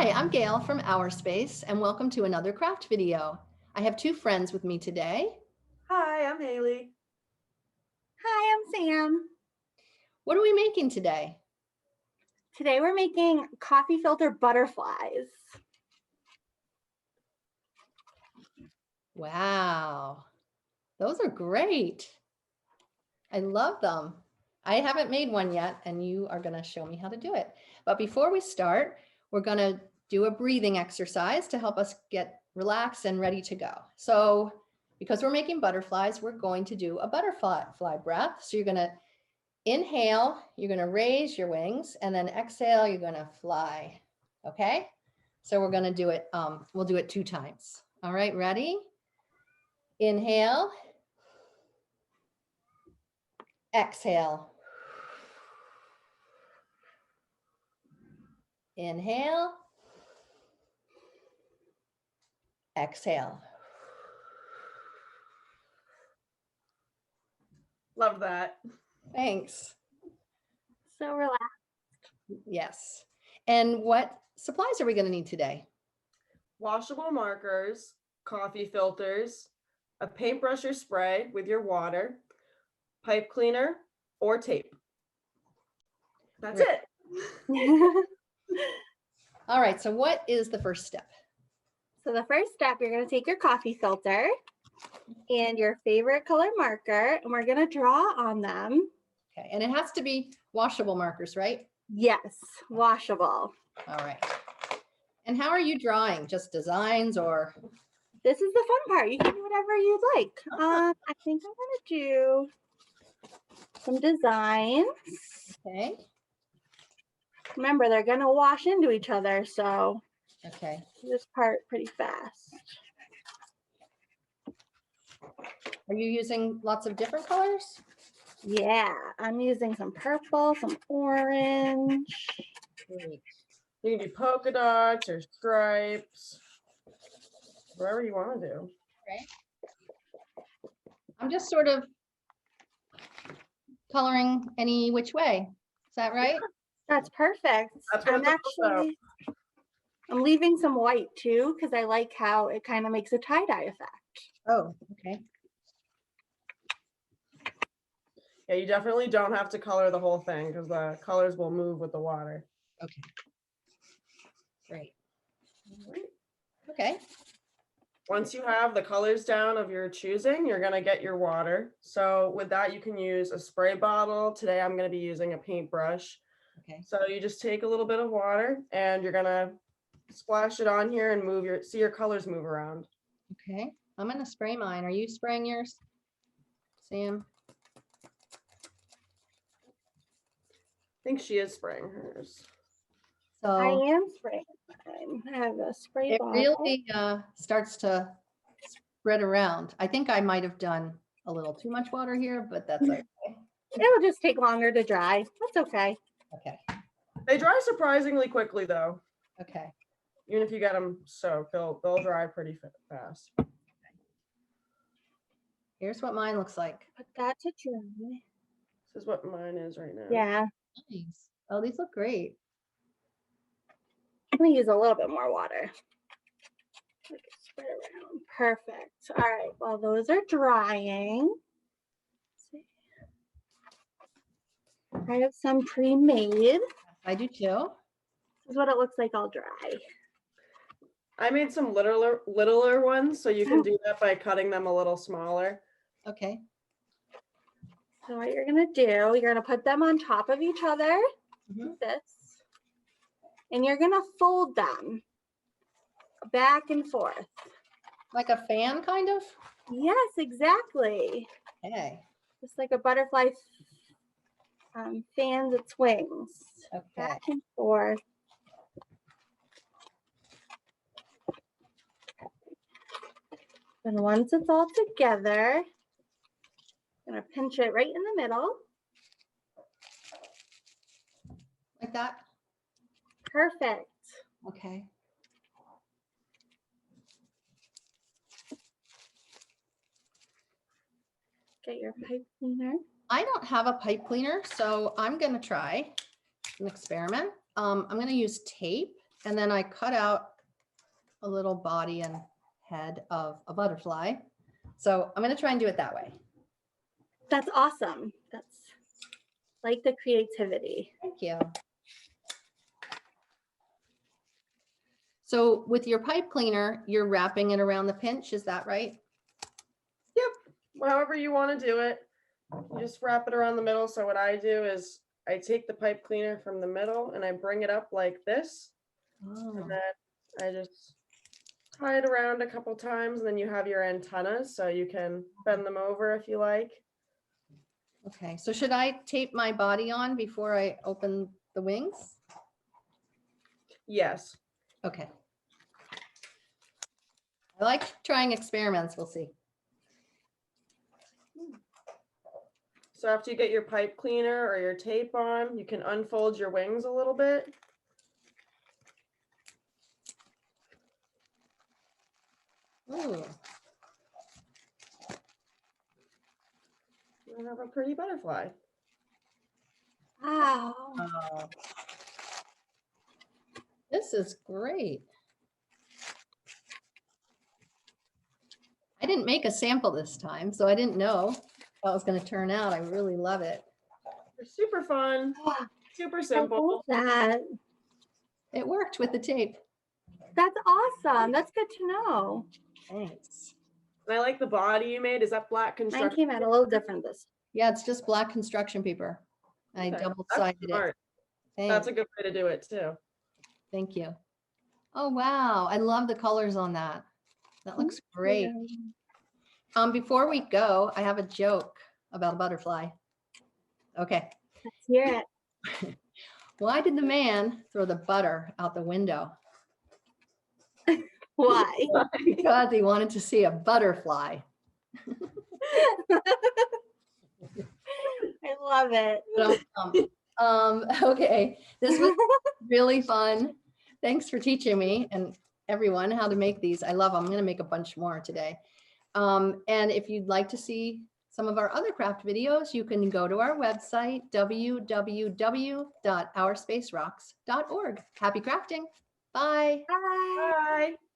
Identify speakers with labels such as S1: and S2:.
S1: Hi, I'm Gail from Our Space, and welcome to another craft video. I have two friends with me today.
S2: Hi, I'm Haley.
S3: Hi, I'm Sam.
S1: What are we making today?
S3: Today we're making coffee filter butterflies.
S1: Wow, those are great. I love them. I haven't made one yet, and you are going to show me how to do it. But before we start, we're going to do a breathing exercise to help us get relaxed and ready to go. So because we're making butterflies, we're going to do a butterfly breath. So you're going to inhale, you're going to raise your wings, and then exhale, you're going to fly. Okay? So we're going to do it. We'll do it 2 times. All right, ready? Inhale. Exhale. Inhale. Exhale.
S2: Love that.
S1: Thanks.
S3: So relaxed.
S1: Yes. And what supplies are we going to need today?
S2: Washable markers, coffee filters, a paintbrush or spray with your water, pipe cleaner, or tape. That's it.
S1: All right. So what is the first step?
S3: So the first step, you're going to take your coffee filter and your favorite color marker, and we're going to draw on them.
S1: Okay. And it has to be washable markers, right?
S3: Yes, washable.
S1: All right. And how are you drawing? Just designs or?
S3: This is the fun part. You can do whatever you'd like. I think I'm going to do some designs.
S1: Okay.
S3: Remember, they're going to wash into each other, so
S1: Okay.
S3: this part pretty fast.
S1: Are you using lots of different colors?
S3: Yeah, I'm using some purple, some orange.
S1: Great.
S2: You can do polka dots or stripes, whatever you want to do.
S1: Okay. I'm just sort of coloring any which way. Is that right?
S3: That's perfect.
S2: That's what
S3: I'm leaving some white too, because I like how it kind of makes a tie-dye effect.
S1: Oh, okay.
S2: Yeah, you definitely don't have to color the whole thing because the colors will move with the water.
S1: Okay. Great. Okay.
S2: Once you have the colors down of your choosing, you're going to get your water. So with that, you can use a spray bottle. Today, I'm going to be using a paintbrush.
S1: Okay.
S2: So you just take a little bit of water and you're going to splash it on here and see your colors move around.
S1: Okay. I'm going to spray mine. Are you spraying yours, Sam?
S2: I think she is spraying hers.
S1: So
S3: I am spraying mine. I have a spray
S1: it
S3: bottle.
S1: really starts to spread around. I think I might have done a little too much water here, but that's okay.
S3: It'll just take longer to dry. That's okay.
S1: Okay.
S2: They dry surprisingly quickly, though.
S1: Okay.
S2: Even if you get them soaked, they'll dry pretty fast.
S1: Here's what mine looks like.
S3: Put that to dry.
S2: This is what mine is right now.
S3: Yeah.
S1: Nice. Oh, these look great.
S3: I'm going to use a little bit more water. Spread around. Perfect. All right. While those are drying, I have some pre-made.
S1: I do too.
S3: This is what it looks like all dry.
S2: I made some littler ones, so you can do that by cutting them a little smaller.
S1: Okay.
S3: So what you're going to do, you're going to put them on top of each other, like this, and you're going to fold them back and forth.
S1: Like a fan, kind of?
S3: Yes, exactly.
S1: Okay.
S3: Just like a butterfly fans its wings.
S1: Okay.
S3: Back and forth. And once it's all together, I'm going to pinch it right in the middle.
S1: Like that?
S3: Perfect.
S1: Okay.
S3: Get your pipe cleaner.
S1: I don't have a pipe cleaner, so I'm going to try an experiment. I'm going to use tape and then I cut out a little body and head of a butterfly. So I'm going to try and do it that way.
S3: That's awesome. That's like the creativity.
S1: Thank you. So with your pipe cleaner, you're wrapping it around the pinch, is that right?
S2: Yep. However you want to do it. You just wrap it around the middle. So what I do is I take the pipe cleaner from the middle and I bring it up like this.
S1: Oh,
S2: And then I just tie it around a couple times, and then you have your antennas, so you can bend them over if you like.
S1: okay. So should I tape my body on before I open the wings?
S2: Yes.
S1: Okay. I like trying experiments. We'll see.
S2: So after you get your pipe cleaner or your tape on, you can unfold your wings a little bit.
S1: Ooh.
S2: You have a pretty butterfly.
S3: Wow.
S1: Wow. This is great. I didn't make a sample this time, so I didn't know how it was going to turn out. I really love it.
S2: They're super fun, super
S3: I love
S2: simple.
S3: that.
S1: It worked with the tape.
S3: That's awesome. That's good to know.
S1: Thanks.
S2: And I like the body you made. Is that black
S3: Mine
S2: construction?
S3: came out a little different this.
S1: Yeah, it's just black construction paper. I
S2: Okay,
S1: double-sided
S2: that's
S1: it.
S2: smart.
S1: Thanks.
S2: That's a good way to do it too.
S1: Thank you. Oh, wow. I love the colors on that. That looks great. Before we go, I have a joke about a butterfly. Okay.
S3: Let's hear it.
S1: Why did the man throw the butter out the window?
S3: Why?
S1: Because he wanted to see a butterfly.
S3: I love it.
S1: Okay, this was really fun. Thanks for teaching me and everyone how to make these. I love them. I'm going to make a bunch more today. And if you'd like to see some of our other craft videos, you can go to our website, www.ourspacerocks.org. Happy crafting. Bye.
S3: Bye.
S2: Bye.